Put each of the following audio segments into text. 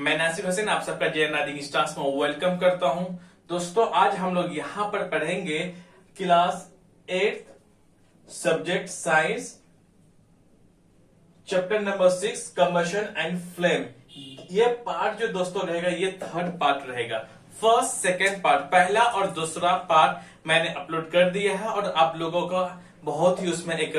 मैं नासिर हुसैन आप सबका जे स्टार्स में वेलकम करता हूं। दोस्तों आज हम लोग यहां पर पढ़ेंगे class 8 subject science chapter number 6 combustion and flame. ये पार्ट जो दोस्तों रहेगा ये थर्ड पार्ट रहेगा। फर्स्ट सेकेंड पार्ट पहला और दूसरा पार्ट मैंने अपलोड कर दिया है और आप लोगों का बहुत ही उसमें एक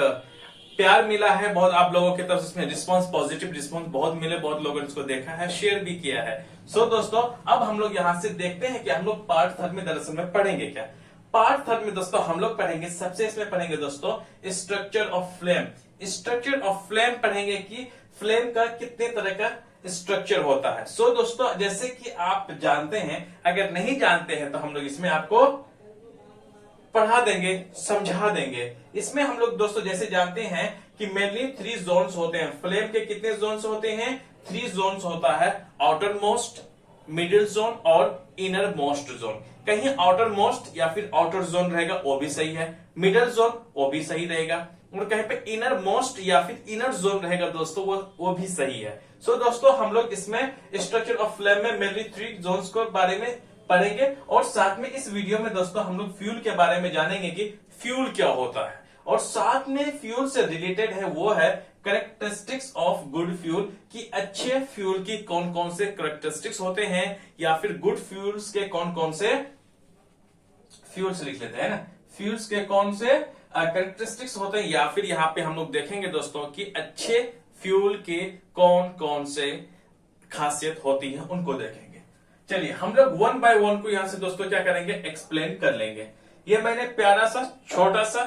प्यार मिला है, बहुत आप लोगों की तरफ से इसमें रिस्पांस, पॉजिटिव रिस्पांस बहुत मिले, बहुत लोगों ने इसको देखा है, शेयर भी किया है। सो दोस्तों अब हम लोग यहां से देखते हैं कि हम लोग पार्ट थर्ड में दरअसल में पढ़ेंगे क्या। पार्ट थर्ड में दोस्तों हम लोग पढ़ेंगे, सबसे इसमें पढ़ेंगे दोस्तों structure of flame. Structure of flame पढ़ेंगे कि फ्लेम का कितने तरह का स्ट्रक्चर होता है। सो दोस्तों जैसे कि आप जानते हैं, अगर नहीं जानते हैं तो हम लोग इसमें आपको पढ़ा देंगे, समझा देंगे। इसमें हम लोग दोस्तों जैसे जानते हैं कि मेनली 3 जोन्स होते हैं। फ्लेम के कितने जोन्स होते हैं? 3 जोन्स होता है, आउटर मोस्ट, मिडिल जोन और इनर मोस्ट जोन। कहीं आउटर मोस्ट या फिर आउटर जोन रहेगा वो भी सही है, मिडिल जोन वो भी सही रहेगा, और कहीं पे इनर मोस्ट या फिर इनर जोन रहेगा दोस्तों वो भी सही है। सो दोस्तों हम लोग इसमें स्ट्रक्चर ऑफ फ्लेम में मेनली 3 जोन्स के बारे में पढ़ेंगे और साथ में इस वीडियो में दोस्तों हम लोग फ्यूल के बारे में जानेंगे कि फ्यूल क्या होता है, और साथ में फ्यूल से रिलेटेड है वो है कैरेक्टरिस्टिक्स ऑफ गुड फ्यूल, कि अच्छे फ्यूल की कौन कौन से कैरेक्टरिस्टिक्स होते हैं, या फिर गुड फ्यूल्स के कौन कौन से फ्यूल्स लिख लेते हैं ना, फ्यूल्स के कौन से कैरेक्टरिस्टिक्स होते हैं, या फिर यहाँ पे हम लोग देखेंगे दोस्तों कि अच्छे फ्यूल के कौन कौन से खासियत होती है, उनको देखेंगे। चलिए हम लोग 1 बाय 1 को यहां से दोस्तों क्या करेंगे, एक्सप्लेन कर लेंगे। ये मैंने प्यारा सा छोटा सा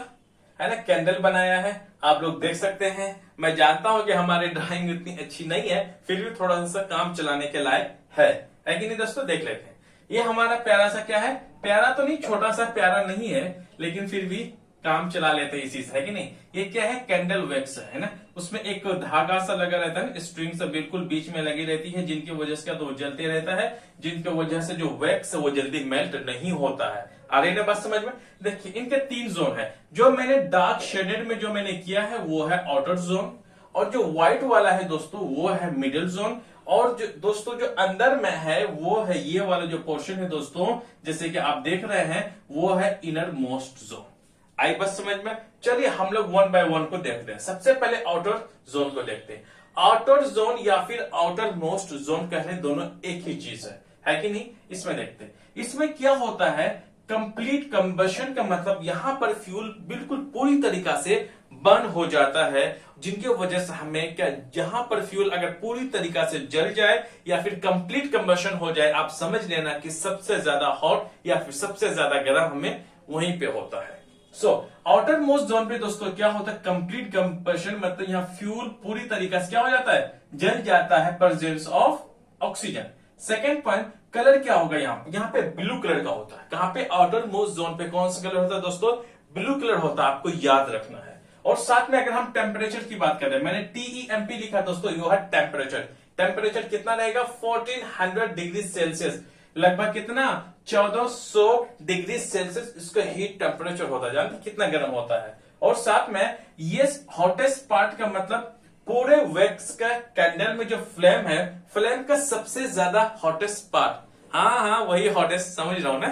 है ना कैंडल बनाया है, आप लोग देख सकते हैं। मैं जानता हूं कि हमारी ड्राइंग इतनी अच्छी नहीं है, फिर भी थोड़ा सा काम चलाने के लायक है कि नहीं दोस्तों, देख लेते हैं। ये हमारा प्यारा सा क्या है, प्यारा तो नहीं, छोटा सा प्यारा नहीं है, लेकिन फिर भी काम चला लेते हैं इसी से, है कि नहीं। ये क्या है, कैंडल वैक्स है ना, उसमें एक धागा सा लगा रहता है, स्ट्रिंग से बिल्कुल बीच में लगी रहती है, जिनकी वजह से क्या तो वो जलते रहता है, जिनकी वजह से जो वैक्स है वो जल्दी मेल्ट नहीं होता है। आ रही ना बात समझ में। देखिए इनके 3 जोन है, जो मैंने डार्क शेडेड में जो मैंने किया है वो है आउटर जोन, और जो व्हाइट वाला है दोस्तों वो है मिडिल जोन, और जो दोस्तों जो अंदर में है वो है ये वाला जो पोर्शन है दोस्तों, जैसे कि आप देख रहे हैं वो है इनर मोस्ट जोन। आई बस समझ में। चलिए हम लोग 1 बाय 1 को देखते हैं। सबसे पहले आउटर जोन को देखते हैं। आउटर जोन या फिर आउटर मोस्ट जोन कहने दोनों एक ही चीज है कि नहीं। इसमें देखते हैं इसमें क्या होता है, कंप्लीट कंबशन का मतलब यहां पर फ्यूल बिल्कुल पूरी तरीका से बर्न हो जाता है, जिनकी वजह से हमें क्या, जहां पर फ्यूल अगर पूरी तरीका से जल जाए या फिर कंप्लीट कंबशन हो जाए, आप समझ लेना कि सबसे ज्यादा हॉट या फिर सबसे ज्यादा गर्म हमें वहीं पे होता है। सो आउटर मोस्ट जोन पे दोस्तों क्या होता है, कंप्लीट कंबशन, मतलब यहाँ फ्यूल पूरी तरीके से क्या हो जाता है, जल जाता है, presence of oxygen. Second point, colour क्या होगा, यहाँ पे ब्लू कलर का होता है। कहां पे, आउटर मोस्ट जोन पे कौन सा कलर होता है दोस्तों, ब्लू कलर होता है, आपको याद रखना है। और साथ में अगर हम टेम्परेचर की बात करें, मैंने TEMP लिखा दोस्तों, यो है टेम्परेचर। टेम्परेचर कितना रहेगा, 1400 डिग्री सेल्सियस, लगभग कितना, 1400 डिग्री सेल्सियस इसका हीट टेम्परेचर होता है। जानते कितना गर्म होता है। और साथ में ये हॉटेस्ट पार्ट का मतलब पूरे वैक्स का कैंडल में जो फ्लेम है, फ्लेम का सबसे ज्यादा हॉटेस्ट पार्ट, हाँ वही हॉटेस्ट, समझ रहा हूं ना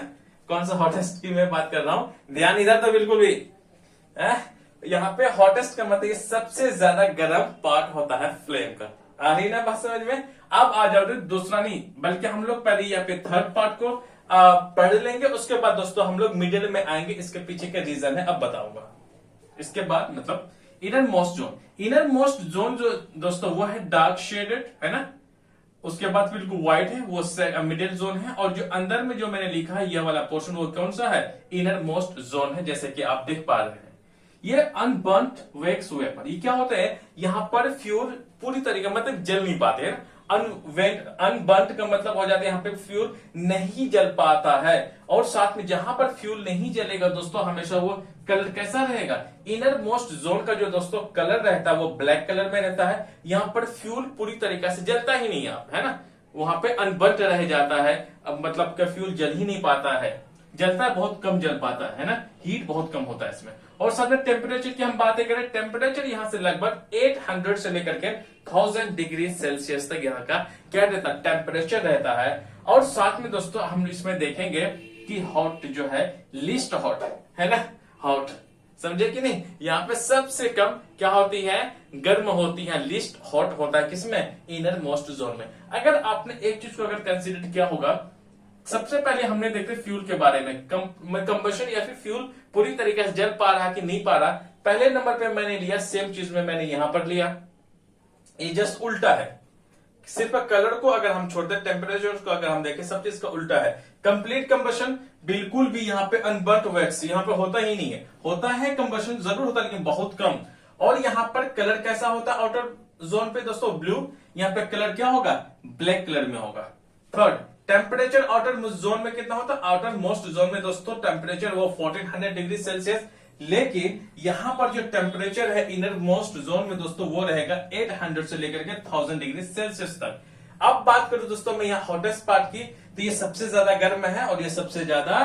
कौन सा हॉटेस्ट की मैं बात कर रहा हूं, ध्यान इधर तो बिल्कुल भी। यहाँ पे हॉटेस्ट का मतलब ये सबसे ज्यादा गर्म पार्ट होता है फ्लेम का। आ रही ना बात समझ में। अब आ जाओ दूसरा नहीं, बल्कि हम लोग पहले यहाँ पे थर्ड पार्ट को पढ़ लेंगे, उसके बाद दोस्तों हम लोग मिडिल में आएंगे। इसके पीछे क्या रीजन है अब बताऊंगा। इसके बाद मतलब inner most zone, inner most zone जो दोस्तों वो है डार्क शेडेड, है ना। उसके बाद बिल्कुल व्हाइट है, वो मिडिल जोन है, और जो अंदर में जो मैंने लिखा है ये वाला पोर्शन वो कौन सा है, इनर मोस्ट जोन है, जैसे कि आप देख पा रहे हैं। ये अनबर्न्ट वैक्स वेपर, ये क्या होता है, यहाँ पर फ्यूल पूरी तरीके मतलब जल नहीं पाते हैं। अनबर्न्ट का मतलब हो जाता है यहाँ पे फ्यूल नहीं जल पाता है। और साथ में जहां पर फ्यूल नहीं जलेगा दोस्तों, हमेशा वो कलर कैसा रहेगा, इनर मोस्ट जोन का जो दोस्तों कलर रहता है वो ब्लैक कलर में रहता है। यहाँ पर फ्यूल पूरी तरीके से जलता ही नहीं है ना, वहां पे अनबर्न्ट रह जाता है, अब मतलब का फ्यूल जल ही नहीं पाता है, जलता है बहुत कम जल पाता है ना, हीट बहुत कम होता है इसमें। और साथ में टेम्परेचर की हम बातें करें, टेम्परेचर यहाँ से लगभग 800 से लेकर के 1000 डिग्री सेल्सियस तक यहाँ का क्या रहता है, टेम्परेचर रहता है। और साथ में दोस्तों हम इसमें देखेंगे कि हॉट जो है लीस्ट हॉट है ना, हॉट समझे कि नहीं, यहाँ पे सबसे कम क्या होती है, गर्म होती है, लीस्ट हॉट होता है किसमें, इनर मोस्ट जोन में। अगर आपने एक चीज को अगर कंसीडर किया होगा, सबसे पहले हमने देखे फ्यूल के बारे में, कंबशन या फिर फ्यूल पूरी तरीके से जल पा रहा कि नहीं पा रहा। पहले नंबर पे मैंने लिया, सेम चीज में मैंने यहां पर लिया, ये जस्ट उल्टा है, सिर्फ कलर को अगर हम छोड़ दें, टेम्परेचर को अगर हम देखें, सब चीज का उल्टा है। कंप्लीट कंबशन बिल्कुल भी यहाँ पे अनबर्ट वैक्स यहाँ पे होता ही नहीं है, होता है कंबशन जरूर होता है लेकिन बहुत कम। और यहाँ पर कलर कैसा होता है आउटर जोन पे दोस्तों, ब्लू, यहाँ पे कलर क्या होगा, ब्लैक कलर में होगा। थर्ड, टेम्परेचर आउटर जोन में कितना होता है, आउटर मोस्ट जोन में दोस्तों टेम्परेचर वो 1400 डिग्री सेल्सियस, लेकिन यहां पर जो टेम्परेचर है इनर मोस्ट जोन में दोस्तों वो रहेगा 800 से लेकर के 1000 डिग्री सेल्सियस तक। अब बात करूं दोस्तों मैं यहाँ हॉटेस्ट पार्ट की, तो ये सबसे ज्यादा गर्म है और ये सबसे ज्यादा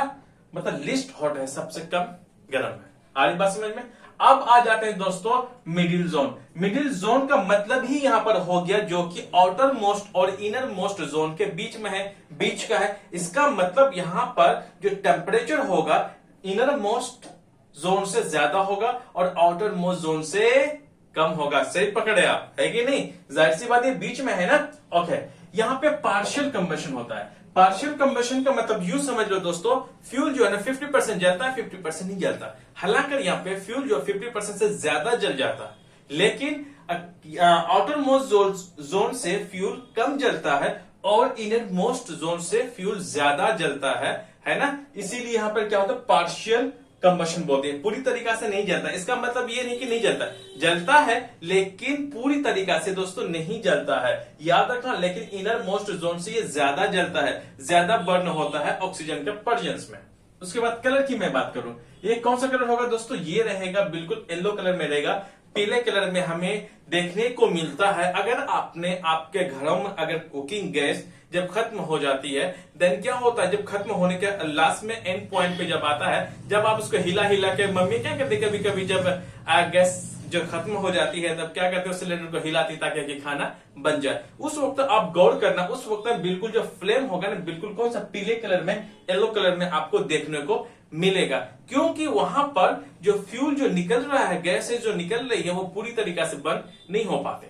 मतलब लिस्ट हॉट है, सबसे कम गर्म है। आ रही बात समझ में। अब आ जाते हैं दोस्तों मिडिल जोन। मिडिल जोन का मतलब ही यहां पर हो गया जो कि आउटर मोस्ट और इनर मोस्ट जोन के बीच में है, बीच का है। इसका मतलब यहां पर जो टेम्परेचर होगा इनर मोस्ट जोन से ज्यादा होगा और आउटर मोस्ट जोन से कम होगा। सही पकड़े आप, है कि नहीं, जाहिर सी बात ये बीच में है ना। ओके, यहाँ पे पार्शियल कंबशन होता है। पार्शियल कंबशन का मतलब यूं समझ लो दोस्तों, फ्यूल जो है ना 50% जलता है, 50% नहीं जलता। हालांकि यहाँ पे फ्यूल जो 50% से ज्यादा जल जाता, लेकिन आउटर मोस्ट जोन से फ्यूल कम जलता है और इनर मोस्ट जोन से फ्यूल ज्यादा जलता है ना। इसीलिए यहाँ पर क्या होता है, पार्शियल कंबशन बोलते हैं। पूरी तरीका से नहीं जलता, इसका मतलब ये नहीं कि नहीं जलता, जलता है लेकिन पूरी तरीका से दोस्तों नहीं जलता है, याद रखना। लेकिन इनर मोस्ट जोन से ये ज्यादा जलता है, ज्यादा बर्न होता है ऑक्सीजन के प्रेजेंस में। उसके बाद कलर की मैं बात करूं, ये कौन सा कलर होगा दोस्तों, ये रहेगा बिल्कुल येलो कलर में रहेगा। पीले कलर में हमें देखने को मिलता है अगर आपने आपके घरों में अगर कुकिंग गैस जब खत्म हो जाती है, देन क्या होता है, जब खत्म होने के लास्ट में एंड पॉइंट पे जब आता है, जब आप उसको हिला हिला के, मम्मी क्या करती कभी कभी जब गैस जो खत्म हो जाती है तब क्या करते हैं, सिलेंडर को हिलाती ताकि कि खाना बन जाए। उस वक्त आप गौर करना, उस वक्त में बिल्कुल जो फ्लेम होगा ना, बिल्कुल कौन सा, पीले कलर में, येलो कलर में आपको देखने को मिलेगा, क्योंकि वहां पर जो फ्यूल जो निकल रहा है, गैसें जो निकल रही है, वो पूरी तरीका से बर्न नहीं हो पाते।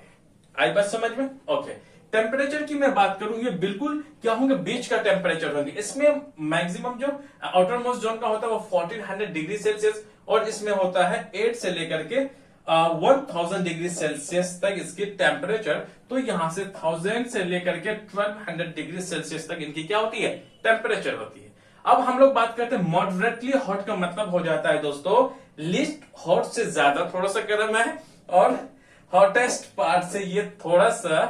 आई बात समझ में। ओके, टेम्परेचर की मैं बात करूं, ये बिल्कुल क्या होंगे, बीच का टेम्परेचर होंगे। इसमें मैक्सिमम जो आउटर मोस्ट जोन का होता है वो 1400 डिग्री सेल्सियस और इसमें होता है 8 से लेकर के 1000 डिग्री सेल्सियस तक इसकी टेम्परेचर। तो यहां से 1000 से लेकर के 1200 डिग्री सेल्सियस तक इनकी क्या होती है, टेम्परेचर होती है। अब हम लोग बात करते हैं मॉडरेटली हॉट का मतलब हो जाता है दोस्तों, लिस्ट हॉट से ज्यादा थोड़ा सा गर्म है और हॉटेस्ट पार्ट से ये थोड़ा सा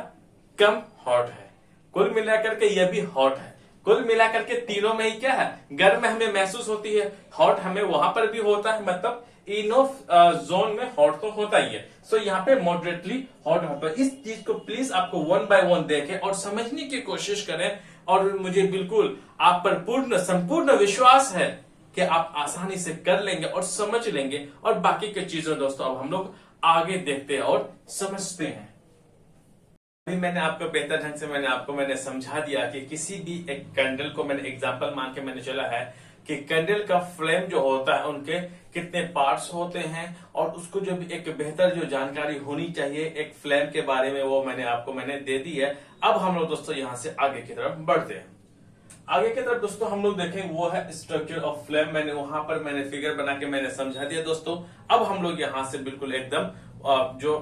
कम हॉट है। कुल मिलाकर के ये भी हॉट है। कुल मिलाकर के तीनों में ही क्या है, गर्म हमें महसूस होती है, हॉट हमें वहां पर भी होता है, मतलब इनो जोन में हॉट तो होता ही है। सो यहाँ पे मॉडरेटली हॉट होता है। इस चीज को प्लीज आपको 1 बाय 1 देखें और समझने की कोशिश करें, और मुझे बिल्कुल आप पर पूर्ण संपूर्ण विश्वास है कि आप आसानी से कर लेंगे और समझ लेंगे। और बाकी की चीजों दोस्तों अब हम लोग आगे देखते हैं और समझते हैं। अभी मैंने आपको बेहतर ढंग से मैंने समझा दिया कि किसी भी एक कैंडल को मैंने एग्जांपल मान के मैंने चला है कि कैंडल का फ्लेम जो होता है उनके कितने पार्ट्स होते हैं और उसको जो एक बेहतर जो जानकारी होनी चाहिए एक फ्लेम के बारे में, वो मैंने दे दी है। अब हम लोग दोस्तों यहां से आगे की तरफ बढ़ते हैं। आगे की तरफ दोस्तों हम लोग देखें वो है स्ट्रक्चर ऑफ फ्लेम। मैंने फिगर बना के मैंने समझा दिया दोस्तों। अब हम लोग यहां से बिल्कुल एकदम जो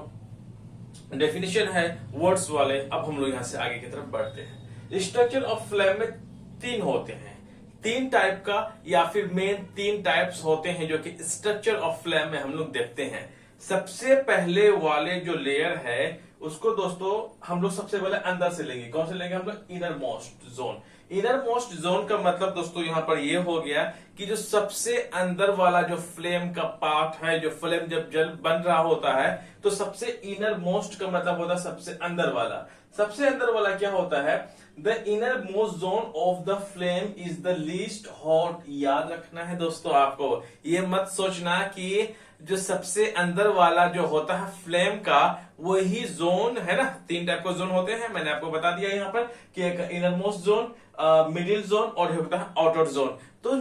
डेफिनेशन है वर्ड्स वाले, अब हम लोग यहां से आगे की तरफ बढ़ते हैं। स्ट्रक्चर ऑफ फ्लेम में 3 होते हैं, 3 टाइप का या फिर मेन 3 टाइप्स होते हैं जो कि स्ट्रक्चर ऑफ फ्लेम में हम लोग देखते हैं। सबसे पहले वाले जो लेयर है उसको दोस्तों हम लोग सबसे पहले अंदर से लेंगे। कौन से लेंगे हम लोग, inner most zone. Inner most zone का मतलब दोस्तों यहां पर ये हो गया कि जो सबसे अंदर वाला जो फ्लेम का पार्ट है, जो फ्लेम जब जल बन रहा होता है तो सबसे इनर मोस्ट का मतलब होता है सबसे अंदर वाला। सबसे अंदर वाला क्या होता है, the inner most zone of the flame is the least hot. याद रखना है दोस्तों आपको, ये मत सोचना कि जो सबसे अंदर वाला जो होता है फ्लेम का वही जोन है ना। 3 टाइप का जोन होते हैं, मैंने आपको बता दिया यहाँ पर कि एक inner most zone, middle zone और होता है आउटर जोन। तो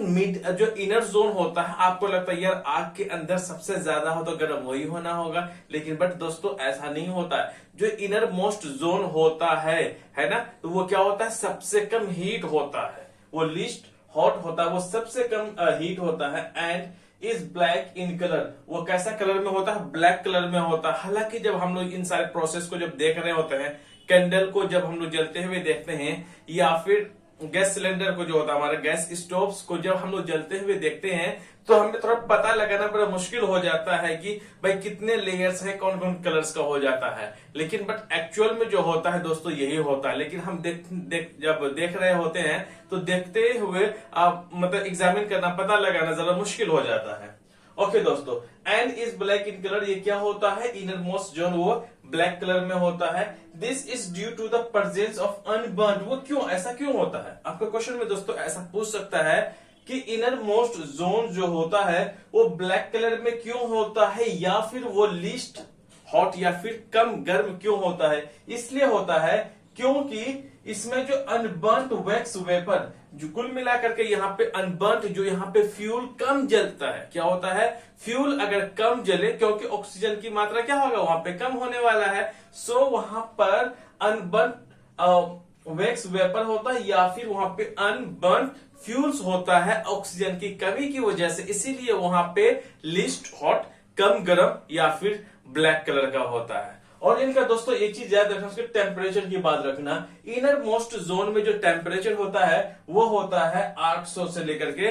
जो इनर जोन होता है, आपको लगता है यार आग के अंदर सबसे ज्यादा हो तो गर्म वही होना होगा, लेकिन बट दोस्तों ऐसा नहीं होता है। जो इनर मोस्ट जोन होता है ना, तो वो क्या होता है, सबसे कम हीट होता है, वो लीस्ट हॉट होता है, वो सबसे कम हीट होता है। And is black in colour, वो कैसा कलर में होता है, ब्लैक कलर में होता है। हालांकि जब हम लोग इन सारे प्रोसेस को जब देख रहे होते हैं, कैंडल को जब हम लोग जलते हुए देखते हैं, या फिर गैस सिलेंडर को जो होता है हमारा गैस स्टोव्स को जब हम लोग जलते हुए देखते हैं, तो हमें थोड़ा पता लगाना बड़ा मुश्किल हो जाता है कि भाई कितने लेयर्स हैं, कौन कौन कलर्स का हो जाता है। लेकिन बट एक्चुअल में जो होता है दोस्तों यही होता है। लेकिन हम जब देख रहे होते हैं तो देखते हुए आप मतलब एग्जामिन करना, पता लगाना जरा मुश्किल हो जाता है। ओके दोस्तों, and is black in colour, ये क्या होता है, इनर मोस्ट जोन वो ब्लैक कलर में होता है। This is due to the presence of unburnt, वो क्यों, ऐसा क्यों होता है। आपका क्वेश्चन में दोस्तों ऐसा पूछ सकता है कि इनर मोस्ट जोन जो होता है वो ब्लैक कलर में क्यों होता है, या फिर वो लीस्ट हॉट या फिर कम गर्म क्यों होता है। इसलिए होता है क्योंकि इसमें जो अनबर्न्ट वैक्स वेपर, जो कुल मिलाकर के यहाँ पे अनबर्न्ट, जो यहाँ पे फ्यूल कम जलता है, क्या होता है, फ्यूल अगर कम जले, क्योंकि ऑक्सीजन की मात्रा क्या होगा वहां पे कम होने वाला है, सो वहां पर अनबर्न्ट वैक्स वेपर होता है, या फिर वहां पे अनबर्न्ट फ्यूल्स होता है ऑक्सीजन की कमी की वजह से। इसीलिए वहां पे लीस्ट हॉट, कम गर्म या फिर ब्लैक कलर का होता है। और इनका दोस्तों एक चीज याद रखना, उसके टेम्परेचर की बात रखना। इनर मोस्ट जोन में जो टेम्परेचर होता है वो होता है 800 से लेकर के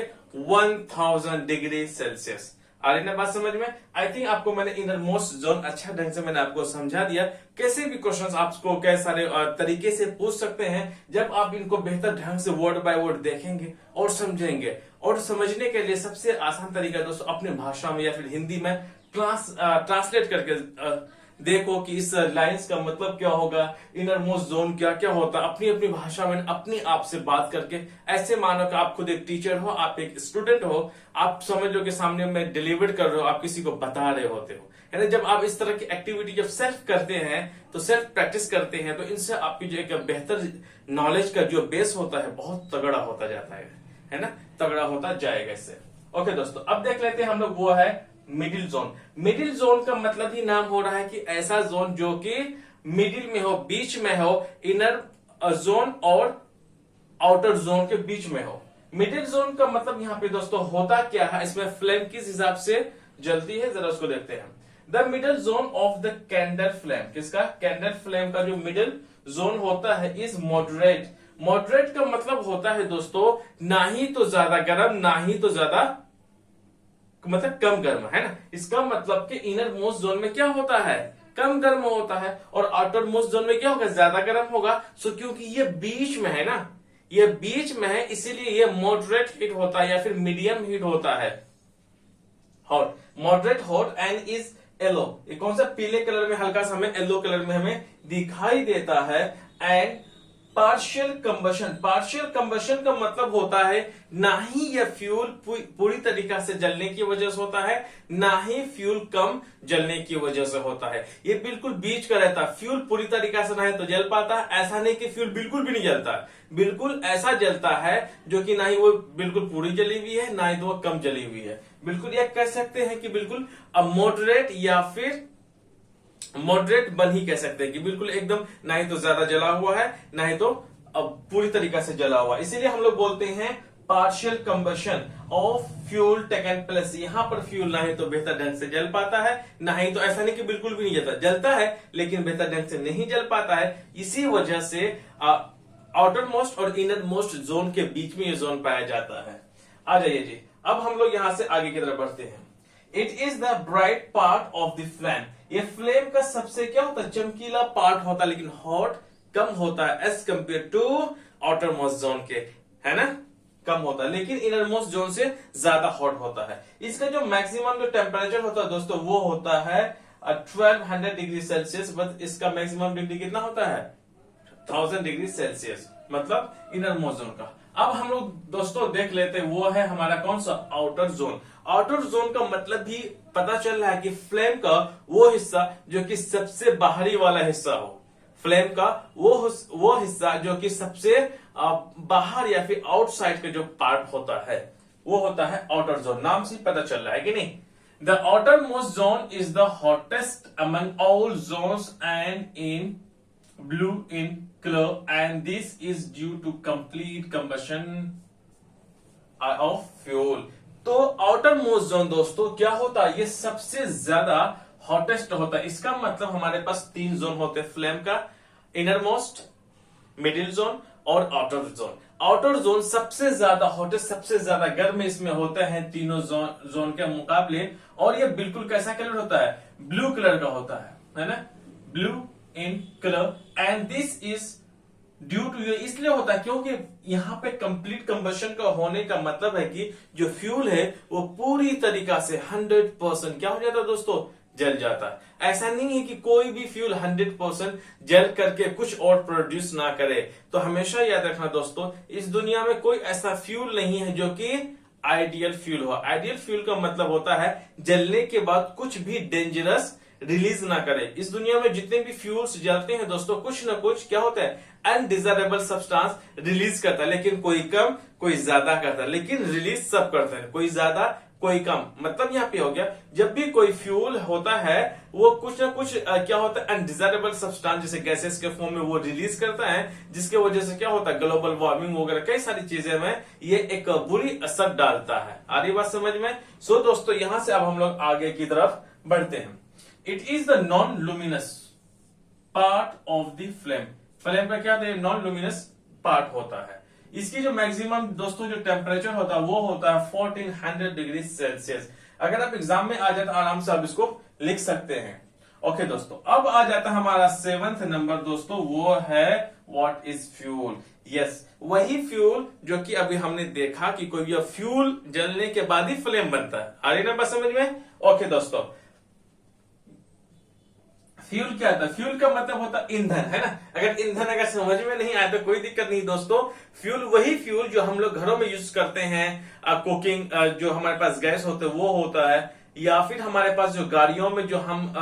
1000 डिग्री सेल्सियस। आ रही ना बात समझ में। आई थिंक आपको मैंने इनर मोस्ट जोन अच्छा ढंग से मैंने आपको समझा दिया। कैसे भी क्वेश्चंस आपको कैसे सारे तरीके से पूछ सकते हैं, जब आप इनको बेहतर ढंग से वर्ड बाय वर्ड देखेंगे और समझेंगे। और समझने के लिए सबसे आसान तरीका दोस्तों अपनी भाषा में या फिर हिंदी में ट्रांसलेट करके देखो कि इस लाइंस का मतलब क्या होगा, इनर मोस्ट जोन क्या क्या होता है, अपनी अपनी भाषा में अपने आप से बात करके। ऐसे मानो कि आप खुद एक टीचर हो, आप एक स्टूडेंट हो, आप समझ लो कि सामने में डिलीवर कर रहे हो, आप किसी को बता रहे होते हो, है ना। जब आप इस तरह की एक्टिविटी जब सेल्फ करते हैं, तो सेल्फ प्रैक्टिस करते हैं, तो इनसे आपकी जो एक बेहतर नॉलेज का जो बेस होता है बहुत तगड़ा होता जाता है ना, तगड़ा होता जाएगा इससे। ओके दोस्तों, अब देख लेते हैं हम लोग वो है मिडिल जोन। मिडिल जोन का मतलब ही नाम हो रहा है कि ऐसा जोन जो कि मिडिल में हो, बीच में हो, इनर जोन और आउटर जोन के बीच में हो। मिडिल जोन का मतलब यहाँ पे दोस्तों होता क्या है, इसमें फ्लेम किस हिसाब से जलती है जरा उसको देखते हैं। The middle zone of the candle flame, किसका, कैंडल फ्लेम का जो मिडिल जोन होता है इज मॉडरेट। मॉडरेट का मतलब होता है दोस्तों ना ही तो ज्यादा गर्म ना ही तो ज्यादा मतलब कम गर्म, है ना। इसका मतलब कि इनर मोस्ट जोन में क्या होता है, कम गर्म होता है, और आउटर मोस्ट जोन में क्या होगा, ज्यादा गर्म होगा। सो क्योंकि ये बीच में है ना, ये बीच में है, इसीलिए ये मॉडरेट हीट होता है या फिर मीडियम हीट होता है। Hot, moderate hot and is yellow, ये कौन सा, पीले कलर में हल्का सा हमें येलो कलर में हमें दिखाई देता है। And partial combustion, partial combustion का मतलब होता है ना ही यह फ्यूल पूरी तरीका से जलने की वजह से होता है, ना ही फ्यूल कम जलने की वजह से होता है। ये बिल्कुल बीच का रहता है। फ्यूल पूरी तरीका से ना है तो जल पाता है, ऐसा नहीं कि फ्यूल बिल्कुल भी नहीं जलता, बिल्कुल ऐसा जलता है जो कि ना ही वो बिल्कुल पूरी जली हुई है ना ही तो वो कम जली हुई है। बिल्कुल यह कह सकते हैं कि बिल्कुल मॉडरेट या फिर मॉडरेट बन ही कह सकते हैं कि बिल्कुल एकदम ना ही तो ज्यादा जला हुआ है ना ही तो पूरी तरीका से जला हुआ। इसीलिए हम लोग बोलते हैं partial combustion of fuel taken place. यहां पर फ्यूल ना ही तो बेहतर ढंग से जल पाता है, ना ही तो ऐसा नहीं कि बिल्कुल भी नहीं जलता, जलता है लेकिन बेहतर ढंग से नहीं जल पाता है। इसी वजह से आउटर मोस्ट और इनर मोस्ट जोन के बीच में ये जोन पाया जाता है। आ जाइए जी, अब हम लोग यहां से आगे की तरफ बढ़ते हैं। It is the bright part of the flame, ये फ्लेम का सबसे क्या होता है, चमकीला पार्ट होता है, लेकिन हॉट कम होता है as compare to outermost zone के, है ना, कम होता है, लेकिन इनर मोस्ट जोन से ज्यादा हॉट होता है। इसका जो मैक्सिमम जो टेम्परेचर होता है दोस्तों वो होता है 1200 डिग्री सेल्सियस, बट इसका मैक्सिमम डिग्री कितना होता है 1000 डिग्री सेल्सियस। मतलब इनर मोस्ट जोन का। अब हम लोग दोस्तों देख लेते हैं, वो है हमारा कौन सा, आउटर जोन। आउटर जोन का मतलब भी पता चल रहा है कि फ्लेम का वो हिस्सा जो कि सबसे बाहरी वाला हिस्सा हो, फ्लेम का वो हिस्सा जो कि सबसे बाहर या फिर आउटसाइड का जो पार्ट होता है वो होता है आउटर जोन। नाम से पता चल रहा है कि नहीं। The outermost zone is the hottest among all zones and in blue in color, and this is due to complete combustion of fuel। तो आउटर मोस्ट जोन दोस्तों क्या होता है, ये सबसे ज्यादा हॉटेस्ट होता है। इसका मतलब हमारे पास 3 जोन होते हैं फ्लेम का, इनर मोस्ट, मिडिल जोन और आउटर जोन। आउटर जोन सबसे ज्यादा हॉटेस्ट, सबसे ज्यादा गर्म इसमें होते हैं तीनों जोन के मुकाबले। और ये बिल्कुल कैसा कलर होता है, ब्लू कलर का होता है ना, blue in colour. And this is due to, ये इसलिए होता है क्योंकि यहां पे कंप्लीट कंबशन का होने का मतलब है कि जो फ्यूल है वो पूरी तरीका से 100% क्या हो जाता है दोस्तों, जल जाता है। ऐसा नहीं है कि कोई भी फ्यूल 100% जल करके कुछ और प्रोड्यूस ना करे। तो हमेशा याद रखना दोस्तों, इस दुनिया में कोई ऐसा फ्यूल नहीं है जो कि आइडियल फ्यूल हो। आइडियल फ्यूल का मतलब होता है जलने के बाद कुछ भी डेंजरस रिलीज ना करे। इस दुनिया में जितने भी फ्यूल्स जलते हैं दोस्तों, कुछ ना कुछ क्या होता है, अनडिजायरेबल सब्सटेंस रिलीज करता है, लेकिन कोई कम कोई ज्यादा करता है, लेकिन रिलीज सब करते हैं, कोई ज्यादा कोई कम। मतलब यहाँ पे हो गया, जब भी कोई फ्यूल होता है वो कुछ ना कुछ क्या होता है, अनडिजायरेबल सब्सटेंस जैसे गैसेस के फॉर्म में वो रिलीज करता है, जिसके वजह से क्या होता है, ग्लोबल वार्मिंग वगैरह कई सारी चीजें में ये एक बुरी असर डालता है। आ रही बात समझ में। सो दोस्तों यहां से अब हम लोग आगे की तरफ बढ़ते हैं। It is the non luminous part of the flame. Flame का क्या नॉन लुमिनस पार्ट होता है। इसकी जो मैक्सिमम दोस्तों जो टेम्परेचर होता है वो होता है 1400 डिग्री सेल्सियस। अगर आप एग्जाम में आ जाए तो आराम से आप इसको लिख सकते हैं। ओके दोस्तों, अब आ जाता है हमारा 7th नंबर दोस्तों, वो है व्हाट इज फ्यूल। यस, वही फ्यूल जो कि अभी हमने देखा कि कोई भी फ्यूल जलने के बाद ही फ्लेम बनता है। आ रही ना बात समझ में। ओके दोस्तों, फ्यूल क्या था, फ्यूल का मतलब होता है ईंधन, है ना। अगर ईंधन अगर समझ में नहीं आया तो कोई दिक्कत नहीं दोस्तों। फ्यूल वही फ्यूल जो हम लोग घरों में यूज करते हैं, कुकिंग जो हमारे पास गैस होते हैं वो होता है, या फिर हमारे पास जो गाड़ियों में जो हम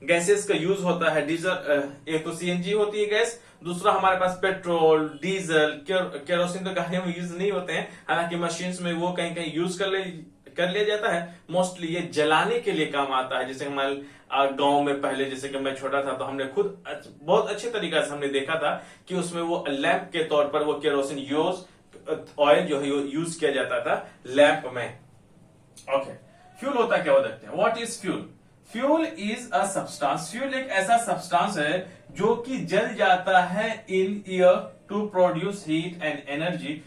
गैसेस का यूज होता है, डीजल, एक तो सीएनजी होती है गैस, दूसरा हमारे पास पेट्रोल, डीजल, केरोसिन तो गाड़ियों में यूज नहीं होते हैं, हालांकि मशीन्स में वो कहीं कहीं यूज कर लिया जाता है। मोस्टली ये जलाने के लिए काम आता है। जैसे हमारे गांव में पहले, जैसे कि मैं छोटा था तो हमने खुद बहुत अच्छे तरीके से हमने देखा था कि उसमें वो लैंप के तौर पर वो केरोसिन ऑयल जो है यूज किया जाता था लैंप में। ओके, फ्यूल होता क्या, वो देखते हैं। What is fuel. Fuel is a substance. Fuel एक ऐसा सब्सटेंस है जो कि जल जाता है in air to produce heat and energy.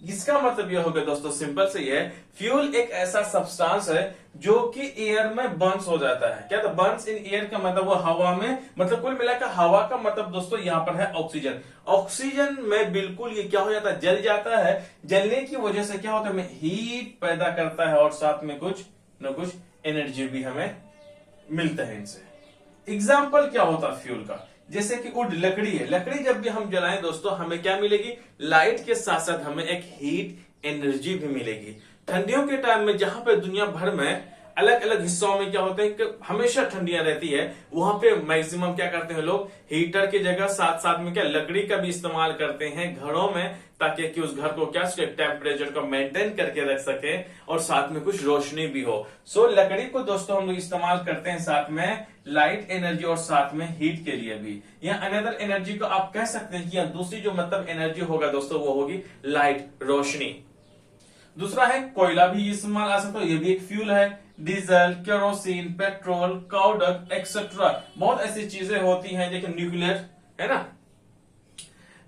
इसका मतलब यह हो गया दोस्तों, सिंपल से ये, फ्यूल एक ऐसा सब्सटेंस है जो कि एयर में बर्न्स हो जाता है। क्या, तो बर्न्स इन एयर का मतलब वो हवा में, मतलब कुल मिलाकर हवा का मतलब दोस्तों यहाँ पर है ऑक्सीजन। ऑक्सीजन में बिल्कुल ये क्या हो जाता है, जल जाता है। जलने की वजह से क्या होता है, हीट पैदा करता है और साथ में कुछ न कुछ एनर्जी भी हमें मिलता है इनसे। एग्जाम्पल क्या होता है फ्यूल का, जैसे कि वुड, लकड़ी है। लकड़ी जब भी हम जलाएं दोस्तों हमें क्या मिलेगी, लाइट के साथ साथ हमें एक हीट एनर्जी भी मिलेगी। ठंडियों के टाइम में जहां पे दुनिया भर में अलग अलग हिस्सों में क्या होते हैं कि हमेशा ठंडियां रहती है, वहां पे मैक्सिमम क्या करते हैं लोग, हीटर की जगह साथ साथ में क्या लकड़ी का भी इस्तेमाल करते हैं घरों में, ताकि कि उस घर को क्या टेम्परेचर को मेंटेन करके रख सके और साथ में कुछ रोशनी भी हो। सो लकड़ी को दोस्तों हम लोग इस्तेमाल करते हैं साथ में लाइट एनर्जी और साथ में हीट के लिए भी। या अनदर एनर्जी को आप कह सकते हैं कि या दूसरी जो मतलब एनर्जी होगा दोस्तों वो होगी लाइट, रोशनी। दूसरा है कोयला भी इस्तेमाल आ सकता है, ये भी एक फ्यूल है। डीजल, केरोसिन, पेट्रोल, काउडक एक्सेट्रा, बहुत ऐसी चीजें होती हैं। देखिए न्यूक्लियर है ना,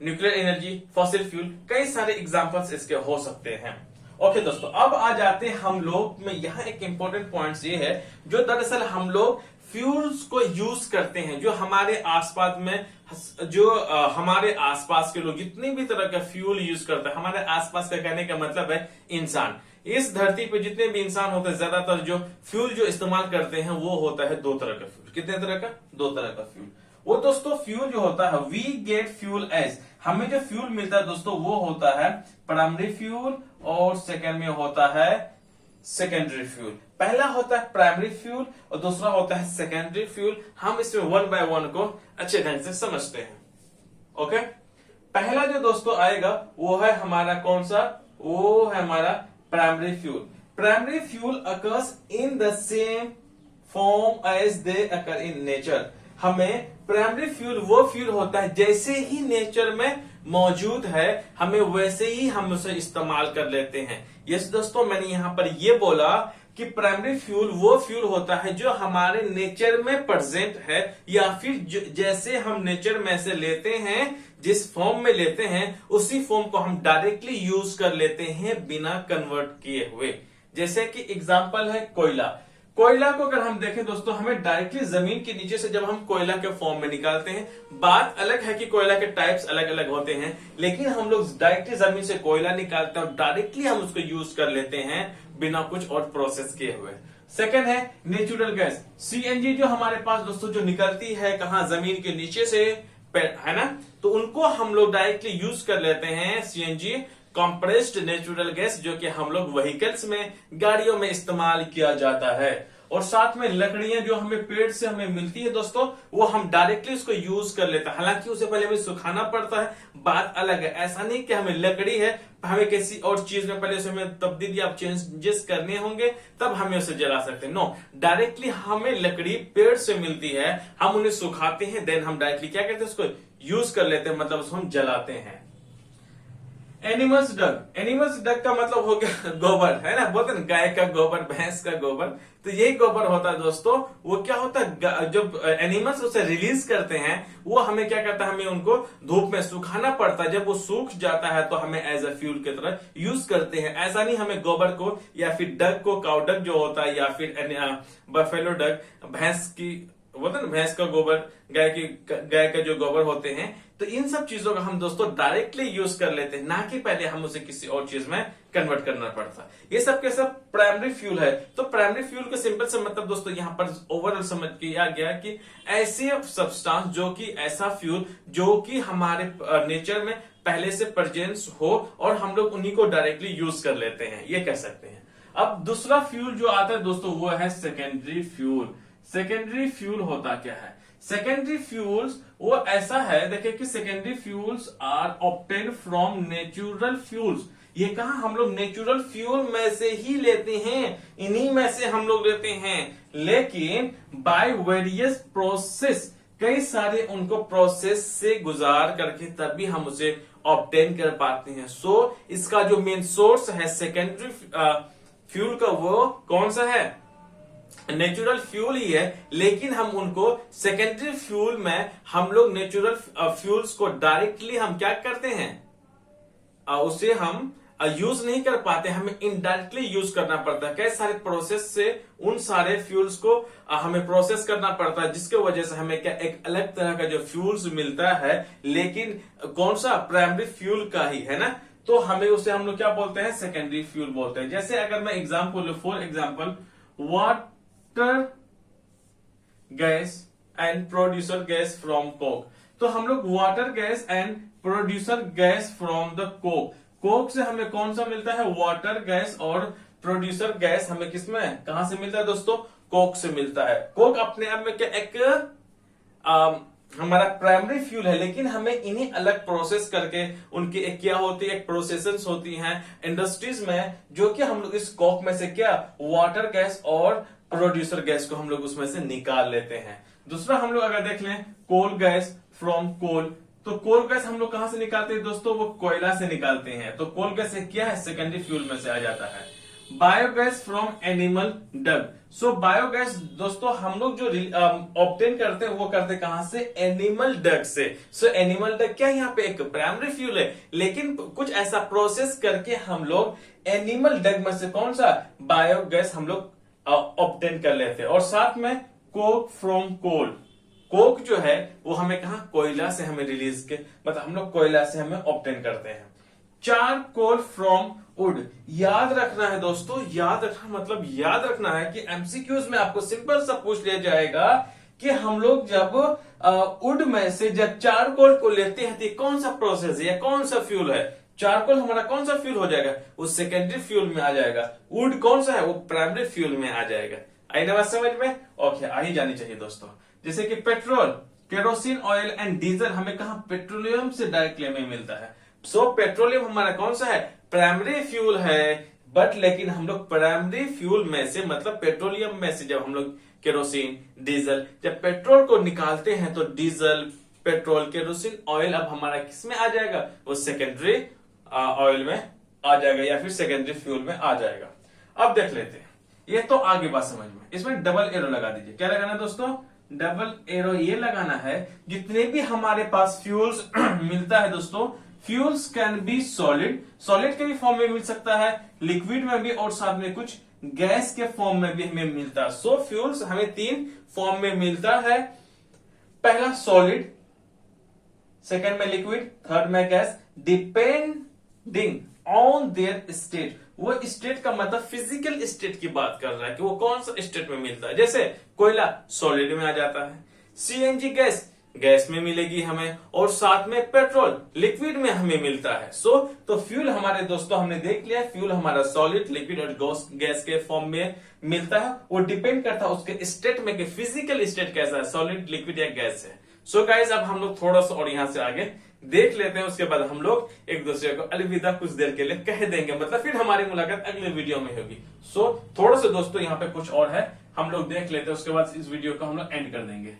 न्यूक्लियर एनर्जी, फॉसिल फ्यूल, कई सारे एग्जांपल्स इसके हो सकते हैं। ओके दोस्तों, अब आ जाते हैं हम लोग में, यहाँ एक इंपॉर्टेंट पॉइंट ये है जो दरअसल हम लोग फ्यूल्स को यूज करते हैं, जो हमारे आसपास में, जो हमारे आसपास के लोग जितनी भी तरह का फ्यूल यूज करते हैं, हमारे आसपास का कहने का मतलब है इंसान। इस धरती पे जितने भी इंसान होते हैं ज्यादातर जो फ्यूल जो इस्तेमाल करते हैं वो होता है 2 तरह का फ्यूल। कितने तरह का, 2 तरह का फ्यूल। वो दोस्तों फ्यूल जो होता है, वी गेट फ्यूल एज, हमें जो फ्यूल मिलता है दोस्तों वो होता है प्राइमरी फ्यूल और सेकेंड में होता है सेकेंडरी फ्यूल। पहला होता है प्राइमरी फ्यूल और दूसरा होता है सेकेंडरी फ्यूल। हम इसमें वन बाय वन को अच्छे ढंग से समझते हैं। ओके, पहला जो दोस्तों आएगा वो है हमारा कौन सा, वो है हमारा primary fuel. Primary fuel occurs in the same form as they occur in nature. हमें प्राइमरी फ्यूल वो फ्यूल होता है जैसे ही नेचर में मौजूद है, हमें वैसे ही हम उसे इस्तेमाल कर लेते हैं। यस दोस्तों, मैंने यहां पर ये बोला कि प्राइमरी फ्यूल वो फ्यूल होता है जो हमारे नेचर में प्रेजेंट है, या फिर जैसे हम नेचर में से लेते हैं, जिस फॉर्म में लेते हैं उसी फॉर्म को हम डायरेक्टली यूज कर लेते हैं बिना कन्वर्ट किए हुए। जैसे कि एग्जांपल है कोयला। कोयला को अगर हम देखें दोस्तों, हमें डायरेक्टली जमीन के नीचे से जब हम कोयला के फॉर्म में निकालते हैं, बात अलग है कि कोयला के टाइप्स अलग अलग होते हैं, लेकिन हम लोग डायरेक्टली जमीन से कोयला निकालते हैं और डायरेक्टली हम उसको यूज कर लेते हैं बिना कुछ और प्रोसेस किए हुए। सेकेंड है नेचुरल गैस, सीएनजी, जो हमारे पास दोस्तों जो निकलती है कहां, जमीन के नीचे से, है ना, तो उनको हम लोग डायरेक्टली यूज कर लेते हैं सीएनजी, कंप्रेस्ड नेचुरल गैस, जो कि हम लोग व्हीकल्स में, गाड़ियों में इस्तेमाल किया जाता है। और साथ में लकड़ियां जो हमें पेड़ से हमें मिलती है दोस्तों, वो हम डायरेक्टली उसको यूज कर लेते हैं। हालांकि उसे पहले हमें सुखाना पड़ता है, बात अलग है। ऐसा नहीं कि हमें लकड़ी है, हमें किसी और चीज में पहले उसे हमें तब्दीली या चेंजेस करने होंगे तब हमें उसे जला सकते हैं। नो, डायरेक्टली हमें लकड़ी पेड़ से मिलती है, हम उन्हें सुखाते हैं, देन हम डायरेक्टली क्या करते हैं, उसको यूज कर लेते हैं, मतलब उसको हम जलाते हैं। एनिमल्स डग, एनिमल्स डग का मतलब हो गया गोबर, है ना, बोलते हैं गाय का गोबर, भैंस का गोबर, तो यही गोबर होता है दोस्तों। वो क्या होता है, जब एनिमल्स उसे रिलीज करते हैं, वो हमें क्या करता है, हमें उनको धूप में सुखाना पड़ता है। जब वो सूख जाता है तो हमें एज अ फ्यूल की तरह यूज करते हैं। ऐसा नहीं हमें गोबर को या फिर डग को, काउ डग जो होता है, या फिर बफेलो डग, भैंस की, बोलते हैं भैंस का गोबर, गाय का जो गोबर होते हैं, तो इन सब चीजों का हम दोस्तों डायरेक्टली यूज कर लेते हैं, ना कि पहले हम उसे किसी और चीज में कन्वर्ट करना पड़ता। ये सब के सब प्राइमरी फ्यूल है। तो प्राइमरी फ्यूल का सिंपल से मतलब दोस्तों यहाँ पर ओवरऑल समझ किया गया कि ऐसे सब्सटेंस जो कि ऐसा फ्यूल जो कि हमारे नेचर में पहले से प्रेजेंस हो और हम लोग उन्हीं को डायरेक्टली यूज कर लेते हैं, ये कह सकते हैं। अब दूसरा फ्यूल जो आता है दोस्तों वो है सेकेंडरी फ्यूल। सेकेंडरी फ्यूल होता क्या है? सेकेंडरी फ्यूल्स वो ऐसा है, देखिए कि secondary fuels are obtained from natural fuels. ये कहा हम लोग नेचुरल फ्यूल में से ही लेते हैं, इन्हीं में से हम लोग लेते हैं, लेकिन बाय वेरियस प्रोसेस, कई सारे उनको प्रोसेस से गुजार करके तभी हम उसे ऑब्टेन कर पाते हैं। सो इसका जो मेन सोर्स है सेकेंडरी फ्यूल का, वो कौन सा है? नेचुरल फ्यूल ही है, लेकिन हम उनको सेकेंडरी फ्यूल में हम लोग नेचुरल फ्यूल्स को डायरेक्टली हम क्या करते हैं, उसे हम यूज नहीं कर पाते, हमें इनडायरेक्टली यूज करना पड़ता है। कई सारे प्रोसेस से उन सारे फ्यूल्स को हमें प्रोसेस करना पड़ता है, जिसके वजह से हमें क्या एक अलग तरह का जो फ्यूल्स मिलता है, लेकिन कौन सा? प्राइमरी फ्यूल का ही, है ना। तो हमें उसे हम लोग क्या बोलते हैं? सेकेंडरी फ्यूल बोलते हैं। जैसे अगर मैं example, for example, water gas and producer gas from Coke, तो हम लोग water gas and producer gas from the Coke, Coke से हमें कौन सा मिलता है? वाटर गैस, और प्रोड्यूसर गैस हमें किसमें, कहां से मिलता है दोस्तों? कोक से मिलता है। कोक अपने आप में क्या एक हमारा प्राइमरी फ्यूल है, लेकिन हमें इन्हीं अलग प्रोसेस करके उनकी एक क्या होती है, एक प्रोसेसेस होती हैं इंडस्ट्रीज में, जो कि हम लोग इस कोक में से क्या वाटर गैस और प्रोड्यूसर गैस को हम लोग उसमें से निकाल लेते हैं। दूसरा हम लोग अगर देख लें कोल गैस फ्रॉम कोल, तो कोल गैस हम लोग कहां से निकालते हैं दोस्तों? वो कोयला से निकालते हैं। तो कोल गैस क्या है? सेकेंडरी फ्यूल में से आ जाता है। Biogas from animal dung, so biogas दोस्तों हम लोग जो ऑब्टेन करते हैं वो करते कहां से? एनिमल डग से। सो एनिमल डग क्या यहाँ पे एक प्राइमरी फ्यूल है, लेकिन कुछ ऐसा प्रोसेस करके हम लोग एनिमल डग में से कौन सा बायोगैस हम लोग ऑब्टेन कर लेते हैं। और साथ में कोक फ्रॉम कोल, कोक जो है वो हमें कहा कोयला से हमें रिलीज के, मतलब हम लोग कोयला से हमें ऑब्टेन करते हैं। चारकोल फ्रॉम वुड, याद रखना है दोस्तों, याद रखना मतलब याद रखना है कि एमसीक्यूज में आपको सिंपल सा पूछ लिया जाएगा कि हम लोग जब वुड में से जब चारकोल को लेते हैं तो कौन सा प्रोसेस है या कौन सा फ्यूल है। चारकोल हमारा कौन सा फ्यूल हो जाएगा, वो सेकेंडरी फ्यूल में आ जाएगा। वुड कौन सा है, वो प्राइमरी फ्यूल में आ जाएगा। आई ना बात समझ में? ओके, आ ही जानी चाहिए दोस्तों। जैसे कि petrol, kerosene oil and diesel हमें कहा पेट्रोलियम से डायरेक्टली हमें मिलता है। सो पेट्रोलियम हमारा कौन सा है, प्राइमरी फ्यूल है। बट लेकिन हम लोग प्राइमरी फ्यूल में से मतलब पेट्रोलियम में से जब हम लोग केरोसिन, डीजल, जब पेट्रोल को निकालते हैं तो डीजल, पेट्रोल, केरोसिन ऑयल अब हमारा किस में आ जाएगा, वो सेकेंडरी ऑयल में आ जाएगा या फिर सेकेंडरी फ्यूल में आ जाएगा। अब देख लेते हैं, ये तो आगे बात समझ में। इसमें डबल एरो लगा दीजिए। क्या लगाना है दोस्तों, डबल एरो ये लगाना है। जितने भी हमारे पास फ्यूल्स मिलता है दोस्तों, fuels can be solid, solid के भी फॉर्म में मिल सकता है, लिक्विड में भी, और साथ में कुछ गैस के फॉर्म में भी हमें मिलता है। सो फ्यूल्स हमें 3 फॉर्म में मिलता है। पहला सॉलिड, सेकंड में लिक्विड, थर्ड में gas, depending on their state. वो स्टेट का मतलब फिजिकल स्टेट की बात कर रहा है कि वो कौन सा स्टेट में मिलता है। जैसे कोयला सॉलिड में आ जाता है, सीएनजी गैस गैस में मिलेगी हमें, और साथ में पेट्रोल लिक्विड में हमें मिलता है। तो फ्यूल हमारे दोस्तों हमने देख लिया, फ्यूल हमारा सॉलिड, लिक्विड और गैस के फॉर्म में मिलता है। वो डिपेंड करता है उसके स्टेट में कि फिजिकल स्टेट कैसा है, सॉलिड, लिक्विड या गैस है। सो गाइज अब हम लोग थोड़ा सा और यहां से आगे देख लेते हैं, उसके बाद हम लोग एक दूसरे को अलविदा कुछ देर के लिए कह देंगे, मतलब फिर हमारी मुलाकात अगले वीडियो में होगी। सो थोड़ा सा दोस्तों यहाँ पे कुछ और है, हम लोग देख लेते हैं, उसके बाद इस वीडियो को हम लोग एंड कर देंगे।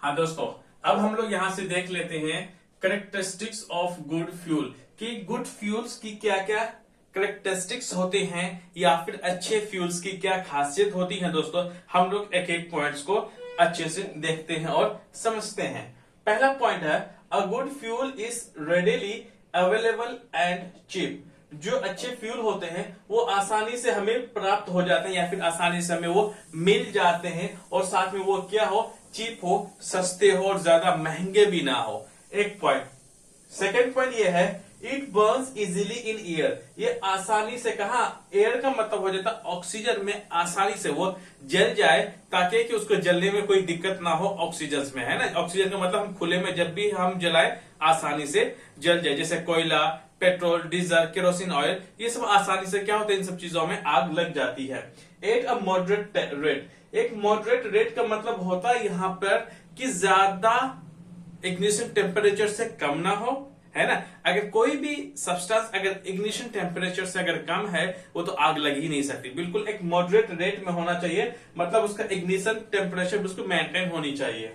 हाँ दोस्तों, अब हम लोग यहां से देख लेते हैं कैरेक्टरिस्टिक्स ऑफ गुड फ्यूल, कि गुड फ्यूल्स की क्या क्या कैरेक्टरिस्टिक्स होते हैं या फिर अच्छे फ्यूल्स की क्या खासियत होती है। दोस्तों हम लोग एक एक पॉइंट्स को अच्छे से देखते हैं और समझते हैं। पहला पॉइंट है, a good fuel is readily available and cheap. जो अच्छे फ्यूल होते हैं वो आसानी से हमें प्राप्त हो जाते हैं या फिर आसानी से हमें वो मिल जाते हैं, और साथ में वो क्या हो, चीप हो, सस्ते हो और ज्यादा महंगे भी ना हो। एक पॉइंट। सेकेंड पॉइंट ये है, it Burns easily in air. ये आसानी से, कहा एयर का मतलब हो जाता है ऑक्सीजन में, आसानी से वो जल जाए, ताकि कि उसको जलने में कोई दिक्कत ना हो ऑक्सीजन में, है ना। ऑक्सीजन का मतलब हम खुले में जब भी हम जलाए आसानी से जल जाए। जैसे कोयला, पेट्रोल, डीजल, केरोसिन ऑयल, ये सब आसानी से क्या होता है, इन सब चीजों में आग लग जाती है। At a moderate rate. एक मॉडरेट रेट का मतलब होता है यहाँ पर कि ज्यादा इग्निशन टेम्परेचर से कम ना हो, है ना। अगर कोई भी सब्सटेंस अगर इग्निशन टेम्परेचर से अगर कम है, वो तो आग लग ही नहीं सकती। बिल्कुल एक मॉडरेट रेट में होना चाहिए, मतलब उसका इग्निशन टेम्परेचर बिल्कुल मेंटेन होनी चाहिए।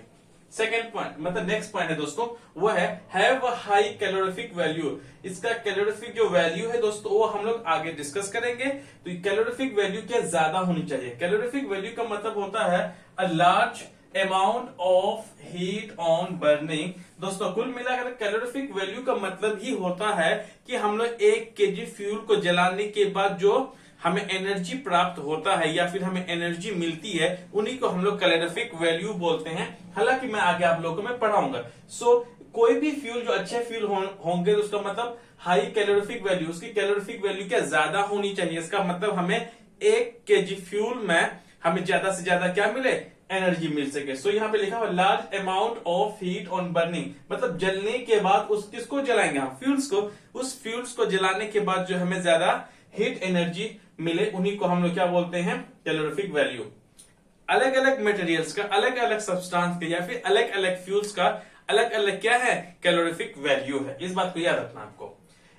सेकेंड पॉइंट, मतलब नेक्स्ट पॉइंट है दोस्तों, वो है have a high calorific value. इसका कैलोरीफिक जो वैल्यू है दोस्तों, वो हम लोग आगे डिस्कस करेंगे। तो कैलोरीफिक वैल्यू क्या ज्यादा होनी चाहिए। कैलोरीफिक वैल्यू का मतलब होता है a large amount of heat on burning. दोस्तों कुल मिलाकर कैलोरीफिक वैल्यू का मतलब ही होता है कि हम लोग 1 kg फ्यूल को जलाने के बाद जो हमें एनर्जी प्राप्त होता है या फिर हमें एनर्जी मिलती है, उन्हीं को हम लोग कैलोरीफिक वैल्यू बोलते हैं। हालांकि मैं आगे आप लोगों को मैं पढ़ाऊंगा। कोई भी फ्यूल जो अच्छे फ्यूल होंगे तो उसका मतलब हाई कैलोरीफिक वैल्यू, उसकी कैलोरीफिक वैल्यू क्या ज्यादा होनी चाहिए। इसका मतलब हमें 1 kg फ्यूल में हमें ज्यादा से ज्यादा क्या मिले, एनर्जी मिल सके। सो यहाँ पे लिखा हुआ large amount of heat on burning, मतलब जलने के बाद उस किसको जलाएंगे हम, फ्यूल्स को। उस फ्यूल्स को जलाने के बाद जो हमें ज्यादा हीट एनर्जी मिले, उन्हीं को हम लोग क्या बोलते हैं, कैलोरीफिक वैल्यू। अलग अलग मटेरियल्स का, अलग अलग सब्सटेंस का या फिर अलग अलग फ्यूल्स का अलग अलग क्या है, कैलोरीफिक वैल्यू है। इस बात को याद रखना आपको।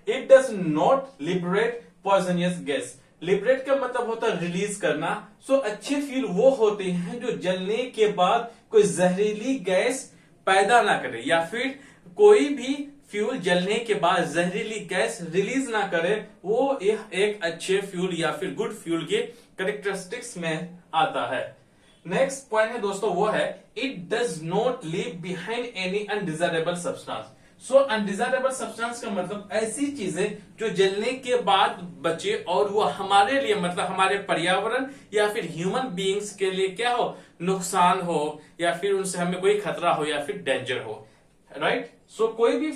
It does not liberate poisonous gas. Liberate का मतलब होता है रिलीज करना। अच्छे फ्यूल वो होते हैं जो जलने के बाद कोई जहरीली गैस पैदा ना करे, या फिर कोई भी फ्यूल जलने के बाद जहरीली गैस रिलीज ना करे, वो एक अच्छे फ्यूल या फिर गुड फ्यूल के कैरेक्टरिस्टिक्स में आता है। नेक्स्ट पॉइंट है दोस्तों, वो है it does not leave behind any undesirable substance. Undesirable substance का मतलब ऐसी चीजें जो जलने के बाद बचे और वो हमारे लिए, मतलब हमारे पर्यावरण या फिर ह्यूमन बीइंग्स के लिए क्या हो, नुकसान हो, या फिर उनसे हमें कोई खतरा हो या फिर डेंजर हो, राइट। सो कोई भी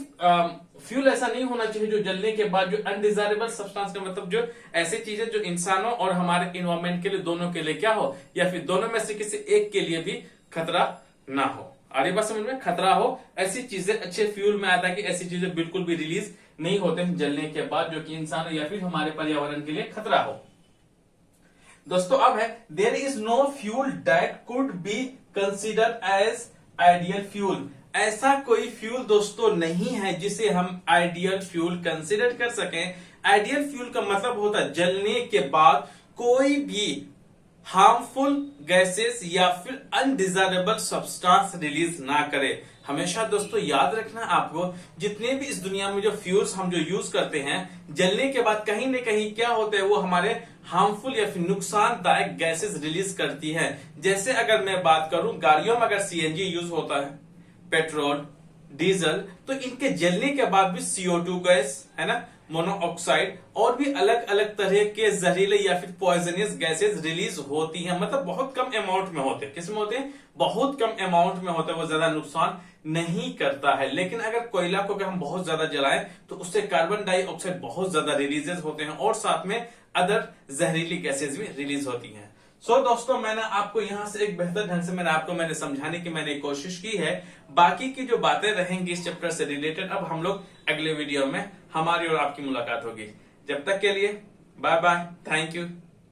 फ्यूल ऐसा नहीं होना चाहिए जो जलने के बाद जो अनडिजायरेबल सब्सटेंस का मतलब जो ऐसी चीजें जो इंसानों और हमारे इन्वायरमेंट के लिए दोनों के लिए क्या हो, या फिर दोनों में से किसी एक के लिए भी खतरा ना हो। आ रही बात समझ में? खतरा हो ऐसी चीजें अच्छे फ्यूल में आता है कि ऐसी चीजें बिल्कुल भी रिलीज नहीं होते हैं जलने के बाद जो कि इंसान या फिर हमारे पर्यावरण के लिए खतरा हो। दोस्तों अब है there is no fuel that could be considered as ideal fuel. ऐसा कोई फ्यूल दोस्तों नहीं है जिसे हम आइडियल फ्यूल कंसिडर कर सकें। आइडियल फ्यूल का मतलब होता है जलने के बाद कोई भी हार्मफुल गैसेस या फिर अनडिजायरेबल सब्सटेंस रिलीज ना करे। हमेशा दोस्तों याद रखना आपको, जितने भी इस दुनिया में जो फ्यूल्स हम जो यूज करते हैं जलने के बाद कहीं ना कहीं क्या होता है वो हमारे हार्मफुल या फिर नुकसानदायक गैसेस रिलीज करती है। जैसे अगर मैं बात करूं गाड़ियों में अगर सीएनजी यूज होता है, पेट्रोल, डीजल, तो इनके जलने के बाद भी CO2 गैस है ना, मोनोऑक्साइड और भी अलग अलग तरह के जहरीले या फिर पॉइजनियस गैसेस रिलीज होती हैं। मतलब बहुत कम अमाउंट में होते हैं। किस में होते हैं? बहुत कम अमाउंट में होते हैं, वो ज्यादा नुकसान नहीं करता है। लेकिन अगर कोयला को अगर हम बहुत ज्यादा जलाएं तो उससे कार्बन डाइऑक्साइड बहुत ज्यादा रिलीजेस होते हैं और साथ में अदर जहरीली गैसेस भी रिलीज होती हैं। सो दोस्तों मैंने आपको यहां से एक बेहतर ढंग से मैंने समझाने की मैंने कोशिश की है। बाकी की जो बातें रहेंगी इस चैप्टर से रिलेटेड अब हम लोग अगले वीडियो में हमारी और आपकी मुलाकात होगी। जब तक के लिए बाय बाय, थैंक यू।